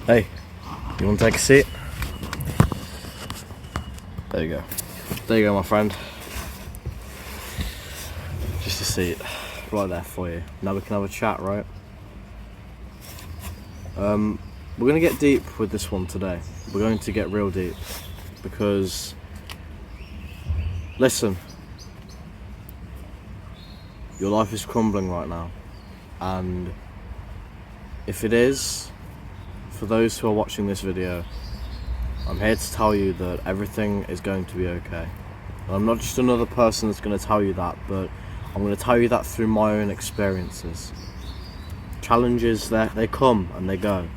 Hey, you want to take a seat? There you go. There you go, my friend. Just a seat right there for you. Now we can have a chat, right? We're going to get deep with this one today. We're going to get real deep because, listen, your life is crumbling right now, and if it is, for those who are watching this video, I'm here to tell you that everything is going to be okay. And I'm not just another person that's going to tell you that, but I'm going to tell you that through my own experiences. Challenges, they come and they go.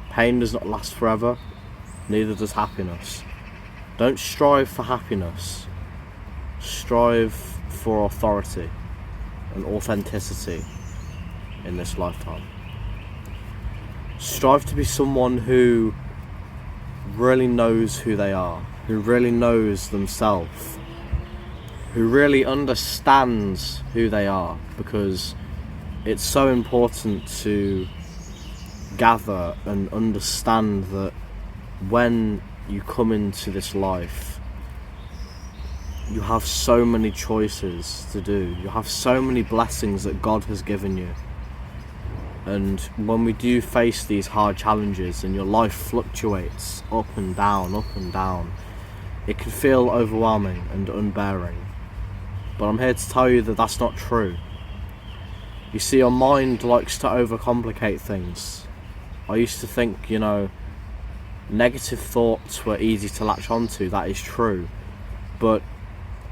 Pain does not last forever, neither does happiness. Don't strive for happiness. Strive for authority and authenticity in this lifetime. Strive to be someone who really knows who they are, who really knows themselves, who really understands who they are, because it's so important to gather and understand that when you come into this life, you have so many choices to do. You have so many blessings that God has given you. And when we do face these hard challenges and your life fluctuates up and down, it can feel overwhelming and unbearing. But I'm here to tell you that that's not true. You see, your mind likes to overcomplicate things. I used to think, negative thoughts were easy to latch onto. That is true. But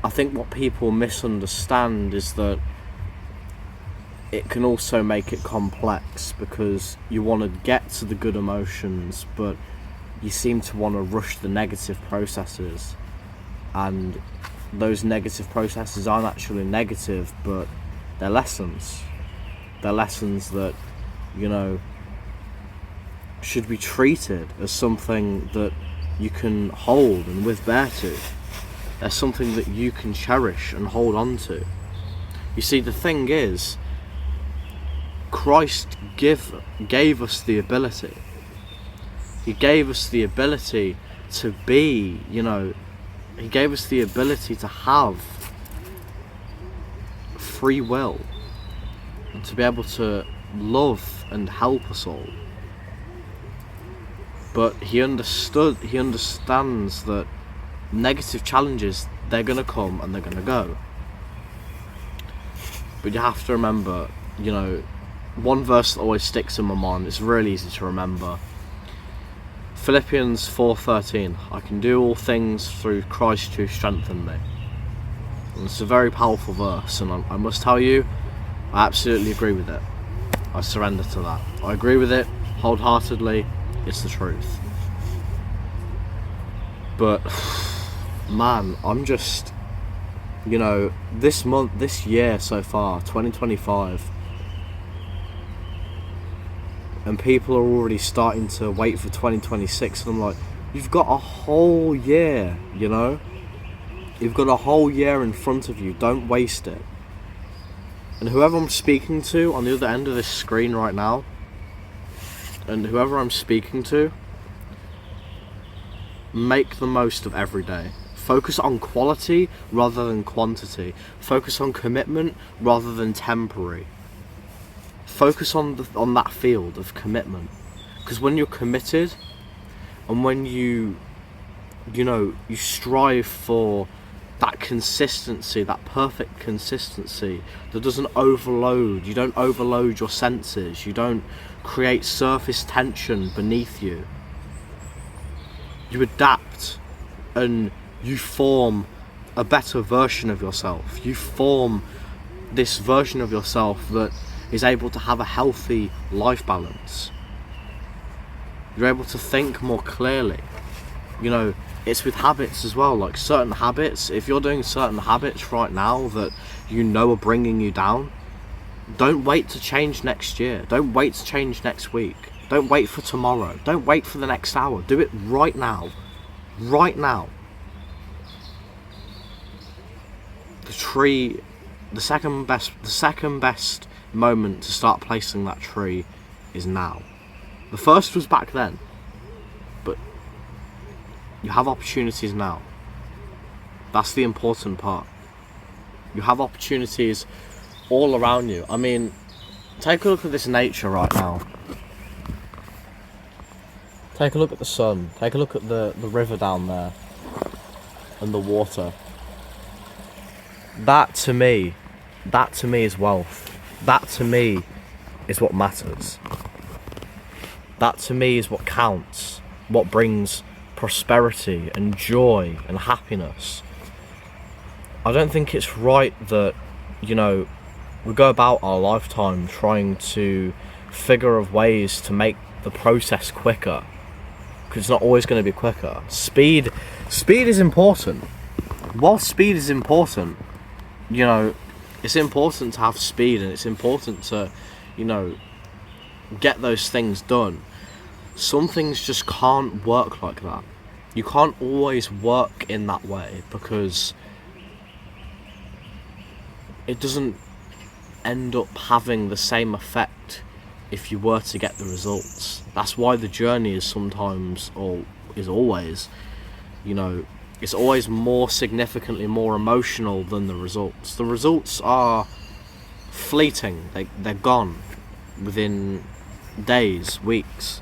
I think what people misunderstand is that it can also make it complex, because you want to get to the good emotions, but you seem to want to rush the negative processes. And those negative processes aren't actually negative, but they're lessons. They're lessons that, should be treated as something that you can hold and with bear to. They're something that you can cherish and hold on to. You see, the thing is, Christ gave us the ability. He gave us the ability to be, He gave us the ability to have free will and to be able to love and help us all. But He understands that negative challenges, they're going to come and they're going to go. But you have to remember, one verse that always sticks in my mind, it's really easy to remember. Philippians 4:13, I can do all things through Christ who strengthened me. And it's a very powerful verse, and I must tell you, I absolutely agree with it. I surrender to that. I agree with it wholeheartedly. It's the truth. But man, I'm just, this year so far, 2025, and people are already starting to wait for 2026, and I'm like, you've got a whole year, You've got a whole year in front of you. Don't waste it. And whoever I'm speaking to on the other end of this screen right now, and whoever I'm speaking to, make the most of every day. Focus on quality rather than quantity. Focus on commitment rather than temporary. Focus on that field of commitment, because when you're committed and when you strive for that consistency, that perfect consistency that doesn't overload, you don't overload your senses, you don't create surface tension beneath you. You adapt and you form a better version of yourself. You form this version of yourself that is able to have a healthy life balance. You're able to think more clearly. It's with habits as well, like certain habits. If you're doing certain habits right now that are bringing you down, don't wait to change next year. Don't wait to change next week. Don't wait for tomorrow. Don't wait for the next hour. Do it right now. Right now. The second best moment to start placing that tree is now. The first was back then. You have opportunities now. That's the important part. You have opportunities all around you. I mean, take a look at this nature right now. Take a look at the sun. Take a look at the river down there. And the water. That to me is wealth. That to me is what matters. That to me is what counts. What brings prosperity and joy and happiness. I don't think it's right that, you know, we go about our lifetime trying to figure of ways to make the process quicker, because it's not always going to be quicker. Speed is important. While speed is important, you know, it's important to have speed, and it's important to, you know, get those things done. Some things just can't work like that. You can't always work in that way, because it doesn't end up having the same effect if you were to get the results. That's why the journey is sometimes, or is always, you know, it's always more significantly more emotional than the results. The results are fleeting. They're gone within days, weeks.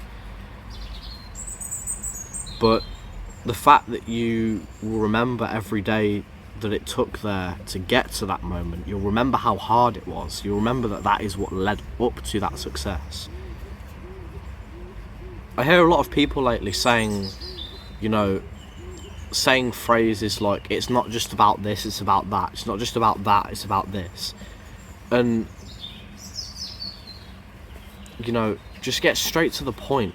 But the fact that you will remember every day that it took there to get to that moment, you'll remember how hard it was. You'll remember that is what led up to that success. I hear a lot of people lately saying, you know, saying phrases like, it's not just about this, it's about that. It's not just about that, it's about this. And, you know, just get straight to the point.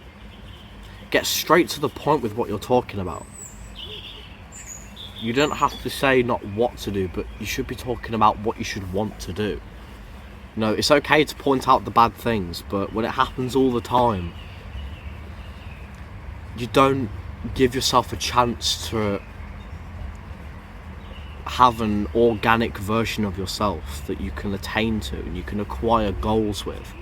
Get straight to the point with what you're talking about. You don't have to say not what to do, but you should be talking about what you should want to do. You know, it's okay to point out the bad things, but when it happens all the time, you don't give yourself a chance to have an organic version of yourself that you can attain to and you can acquire goals with.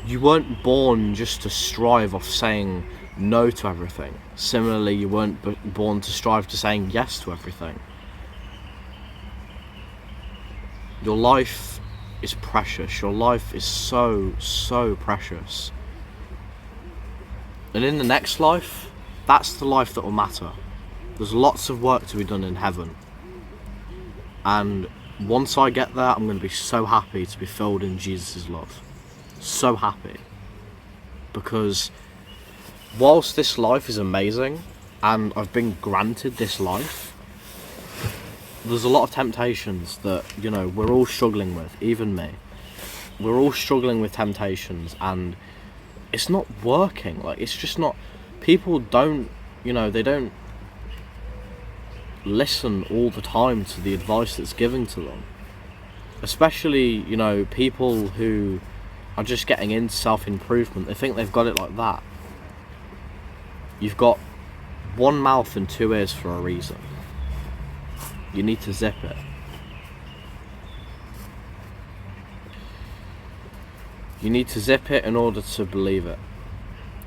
You weren't born just to strive off saying no to everything. Similarly, you weren't born to strive to saying yes to everything. Your life is precious. Your life is so, so precious. And in the next life, that's the life that will matter. There's lots of work to be done in heaven. And once I get there, I'm going to be so happy to be filled in Jesus' love. So happy. Because whilst this life is amazing, and I've been granted this life, there's a lot of temptations that, you know, we're all struggling with, even me. We're all struggling with temptations, and it's not working. Like, it's just not, people don't, you know, they don't listen all the time to the advice that's given to them. Especially, you know, people who are just getting into self-improvement. They think they've got it like that. You've got one mouth and two ears for a reason. You need to zip it. You need to zip it in order to believe it,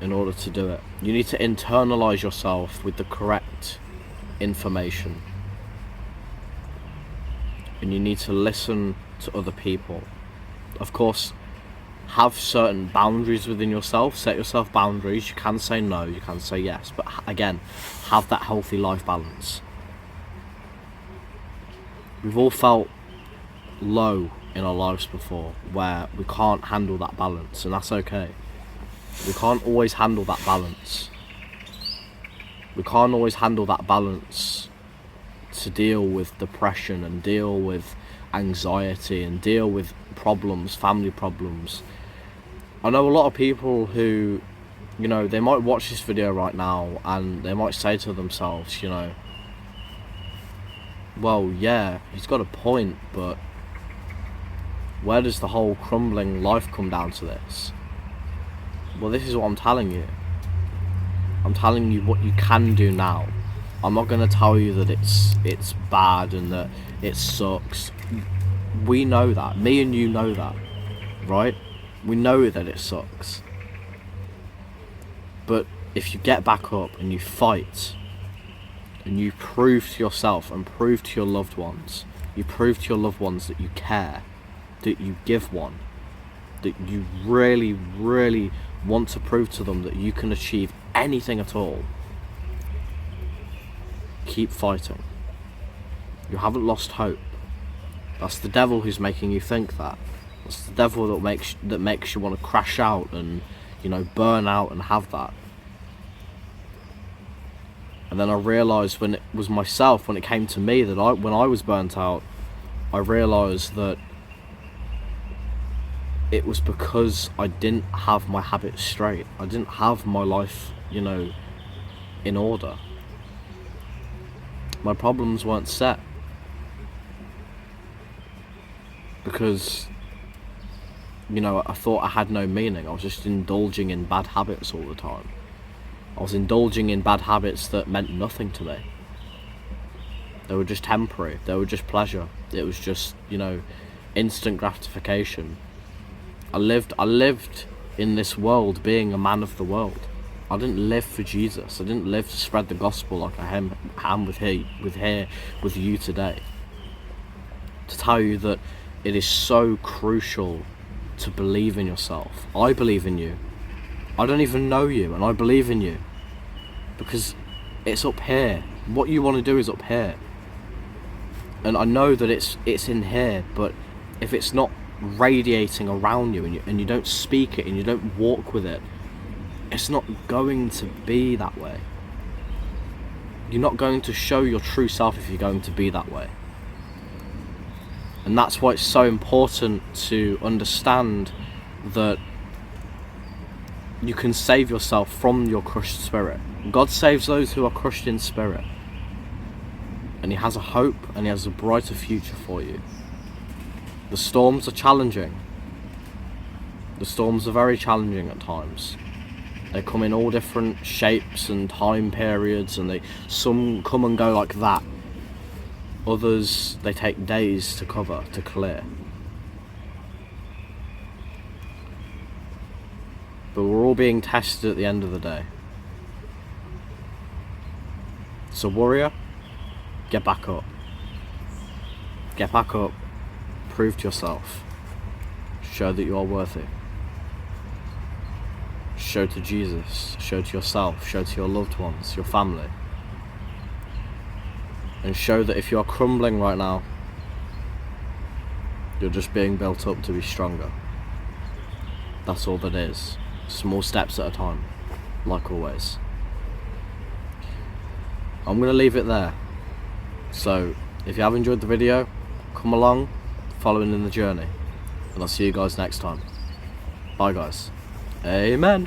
in order to do it. You need to internalize yourself with the correct information. And you need to listen to other people. Of course, have certain boundaries within yourself. Set yourself boundaries. You can say no, you can say yes. But again, have that healthy life balance. We've all felt low in our lives before, where we can't handle that balance, and that's okay. We can't always handle that balance. We can't always handle that balance to deal with depression and deal with anxiety and deal with problems, family problems. I know a lot of people who, you know, they might watch this video right now and they might say to themselves, you know, well, yeah, he's got a point, but where does the whole crumbling life come down to this? Well, this is what I'm telling you. I'm telling you what you can do now. I'm not going to tell you that it's bad and that it sucks. We know that. Me and you know that, right? We know that it sucks. But if you get back up and you fight, and you prove to yourself and prove to your loved ones, you prove to your loved ones that you care, that you give one, that you really, really want to prove to them that you can achieve anything at all, keep fighting. You haven't lost hope. That's the devil who's making you think that. That's the devil that makes you want to crash out and, you know, burn out and have that. And then I realised when it was myself, when it came to me, that when I was burnt out, I realised that it was because I didn't have my habits straight. I didn't have my life, you know, in order. My problems weren't set. Because, you know, I thought I had no meaning. I was just indulging in bad habits all the time. I was indulging in bad habits that meant nothing to me. They were just temporary. They were just pleasure. It was just, you know, instant gratification. I lived in this world being a man of the world. I didn't live for Jesus. I didn't live to spread the gospel like I am with you today. To tell you that it is so crucial to believe in yourself. I believe in you. I don't even know you, and I believe in you. Because it's up here. What you want to do is up here. And I know that it's in here, but if it's not radiating around you and you don't speak it and you don't walk with it, it's not going to be that way. You're not going to show your true self if you're going to be that way. And that's why it's so important to understand that you can save yourself from your crushed spirit. God saves those who are crushed in spirit. And He has a hope and He has a brighter future for you. The storms are challenging. The storms are very challenging at times. They come in all different shapes and time periods, and some come and go like that. Others, they take days to cover, to clear. But we're all being tested at the end of the day. So warrior, get back up. Get back up, prove to yourself. Show that you are worthy. Show to Jesus, show to yourself, show to your loved ones, your family. And show that if you are crumbling right now, you're just being built up to be stronger. That's all that is. Small steps at a time, like always. I'm going to leave it there. So, if you have enjoyed the video, come along, following in the journey. And I'll see you guys next time. Bye guys. Amen.